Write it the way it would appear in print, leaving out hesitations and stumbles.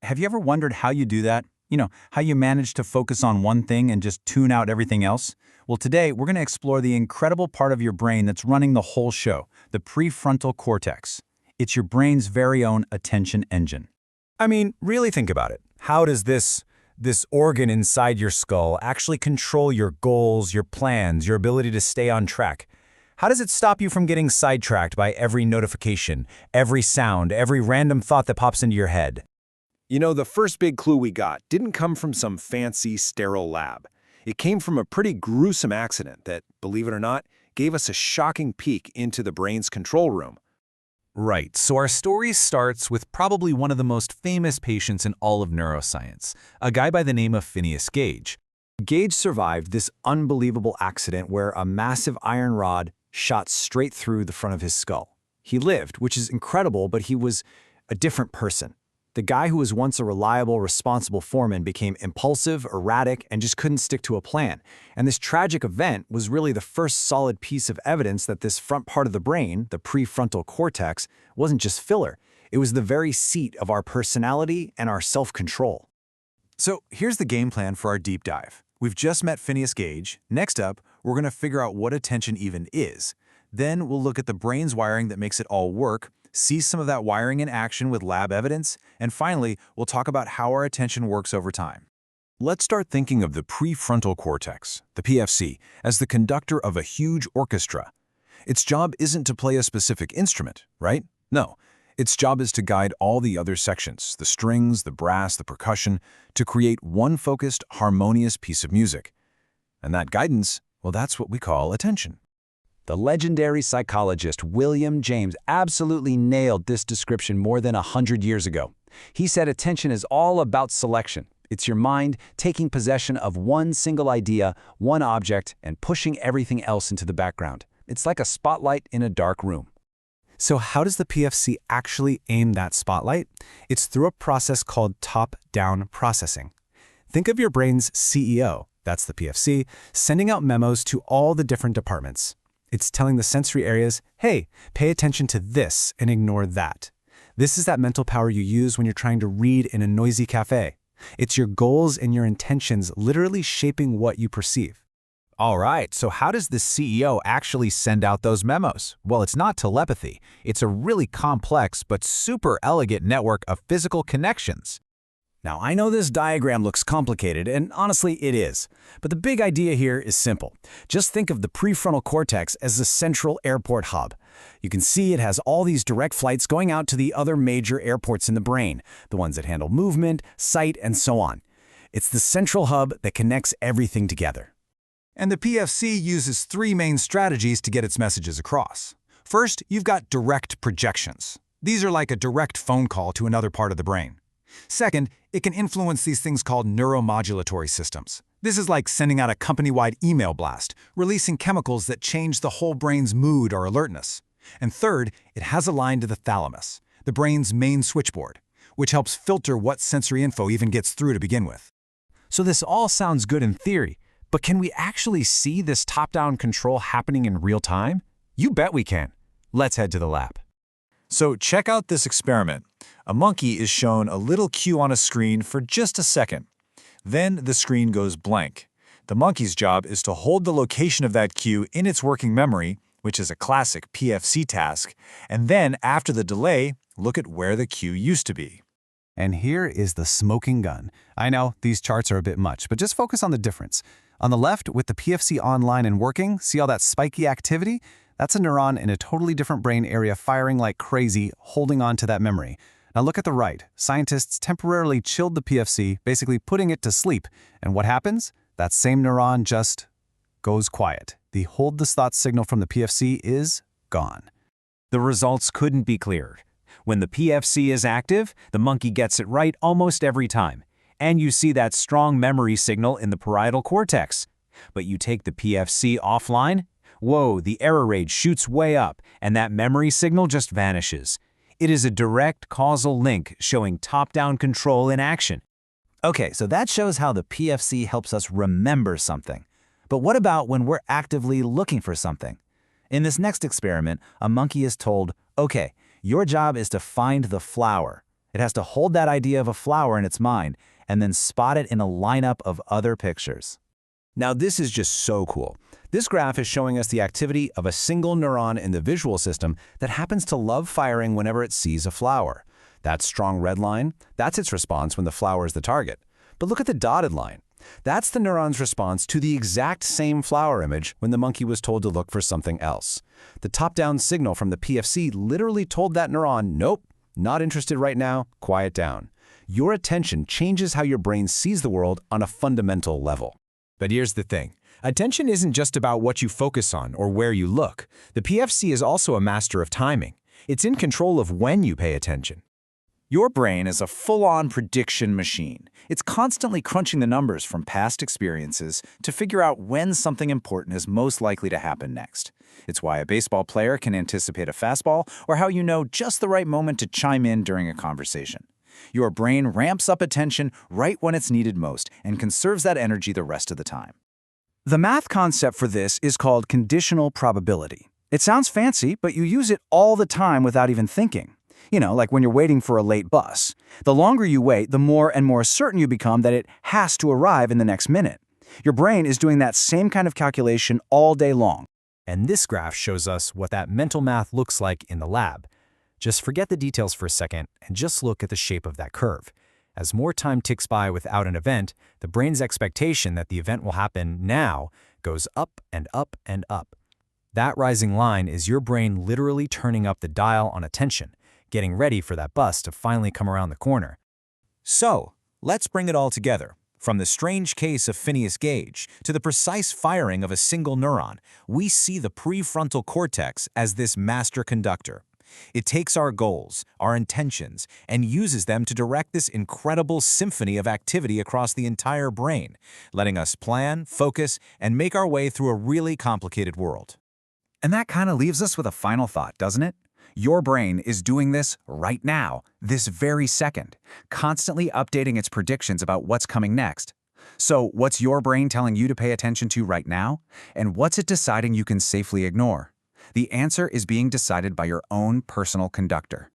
have you ever wondered how you do that? How you manage to focus on one thing and just tune out everything else? Well, today we're going to explore the incredible part of your brain that's running the whole show, the prefrontal cortex. It's your brain's very own attention engine. I mean, really think about it. How does this organ inside your skull actually control your goals, your plans, your ability to stay on track? How does it stop you from getting sidetracked by every notification, every sound, every random thought that pops into your head? You know, the first big clue we got didn't come from some fancy, sterile lab. It came from a pretty gruesome accident that, believe it or not, gave us a shocking peek into the brain's control room. Right, so our story starts with probably one of the most famous patients in all of neuroscience, a guy by the name of Phineas Gage. Gage survived this unbelievable accident where a massive iron rod shot straight through the front of his skull. He lived, which is incredible, but he was a different person. The guy who was once a reliable, responsible foreman became impulsive, erratic, and just couldn't stick to a plan. And this tragic event was really the first solid piece of evidence that this front part of the brain, the prefrontal cortex, wasn't just filler. It was the very seat of our personality and our self-control. So here's the game plan for our deep dive. We've just met Phineas Gage. Next up, we're going to figure out what attention even is. Then we'll look at the brain's wiring that makes it all work, see some of that wiring in action with lab evidence, and finally, we'll talk about how our attention works over time. Let's start thinking of the prefrontal cortex, the PFC, as the conductor of a huge orchestra. Its job isn't to play a specific instrument, right? No. Its job is to guide all the other sections, the strings, the brass, the percussion, to create one focused, harmonious piece of music. And that guidance, well, that's what we call attention. The legendary psychologist William James absolutely nailed this description more than 100 years ago. He said attention is all about selection. It's your mind taking possession of one single idea, one object, and pushing everything else into the background. It's like a spotlight in a dark room. So how does the PFC actually aim that spotlight? It's through a process called top-down processing. Think of your brain's CEO, that's the PFC, sending out memos to all the different departments. It's telling the sensory areas, hey, pay attention to this and ignore that. This is that mental power you use when you're trying to read in a noisy cafe. It's your goals and your intentions literally shaping what you perceive. All right, so how does the CEO actually send out those memos? Well, it's not telepathy. It's a really complex but super elegant network of physical connections. Now, I know this diagram looks complicated, and honestly, it is. But the big idea here is simple. Just think of the prefrontal cortex as the central airport hub. You can see it has all these direct flights going out to the other major airports in the brain, the ones that handle movement, sight, and so on. It's the central hub that connects everything together. And the PFC uses three main strategies to get its messages across. First, you've got direct projections. These are like a direct phone call to another part of the brain. Second, it can influence these things called neuromodulatory systems. This is like sending out a company-wide email blast, releasing chemicals that change the whole brain's mood or alertness. And third, it has a line to the thalamus, the brain's main switchboard, which helps filter what sensory info even gets through to begin with. So this all sounds good in theory, but can we actually see this top-down control happening in real time? You bet we can. Let's head to the lab. So check out this experiment. A monkey is shown a little cue on a screen for just a second. Then the screen goes blank. The monkey's job is to hold the location of that cue in its working memory, which is a classic PFC task, and then after the delay, look at where the cue used to be. And here is the smoking gun. I know, these charts are a bit much, but just focus on the difference. On the left, with the PFC online and working, see all that spiky activity? That's a neuron in a totally different brain area firing like crazy, holding on to that memory. Now look at the right. Scientists temporarily chilled the PFC, basically putting it to sleep. And what happens? That same neuron just goes quiet. The hold this thought signal from the PFC is gone. The results couldn't be clearer. When the PFC is active, the monkey gets it right almost every time. And you see that strong memory signal in the parietal cortex. But you take the PFC offline, whoa, the error rate shoots way up, and that memory signal just vanishes. It is a direct causal link showing top-down control in action. Okay, so that shows how the PFC helps us remember something. But what about when we're actively looking for something? In this next experiment, a monkey is told, okay, your job is to find the flower. It has to hold that idea of a flower in its mind and then spot it in a lineup of other pictures. Now this is just so cool. This graph is showing us the activity of a single neuron in the visual system that happens to love firing whenever it sees a flower. That strong red line, that's its response when the flower is the target. But look at the dotted line. That's the neuron's response to the exact same flower image when the monkey was told to look for something else. The top-down signal from the PFC literally told that neuron, nope, not interested right now, quiet down. Your attention changes how your brain sees the world on a fundamental level. But here's the thing. Attention isn't just about what you focus on or where you look. The PFC is also a master of timing. It's in control of when you pay attention. Your brain is a full-on prediction machine. It's constantly crunching the numbers from past experiences to figure out when something important is most likely to happen next. It's why a baseball player can anticipate a fastball, or how you know just the right moment to chime in during a conversation. Your brain ramps up attention right when it's needed most and conserves that energy the rest of the time. The math concept for this is called conditional probability. It sounds fancy, but you use it all the time without even thinking. You know, like when you're waiting for a late bus. The longer you wait, the more and more certain you become that it has to arrive in the next minute. Your brain is doing that same kind of calculation all day long. And this graph shows us what that mental math looks like in the lab. Just forget the details for a second and just look at the shape of that curve. As more time ticks by without an event, the brain's expectation that the event will happen now goes up and up and up. That rising line is your brain literally turning up the dial on attention, getting ready for that bus to finally come around the corner. So, let's bring it all together. From the strange case of Phineas Gage to the precise firing of a single neuron, we see the prefrontal cortex as this master conductor. It takes our goals, our intentions, and uses them to direct this incredible symphony of activity across the entire brain, letting us plan, focus, and make our way through a really complicated world. And that kind of leaves us with a final thought, doesn't it? Your brain is doing this right now, this very second, constantly updating its predictions about what's coming next. So, what's your brain telling you to pay attention to right now? And what's it deciding you can safely ignore? The answer is being decided by your own personal conductor.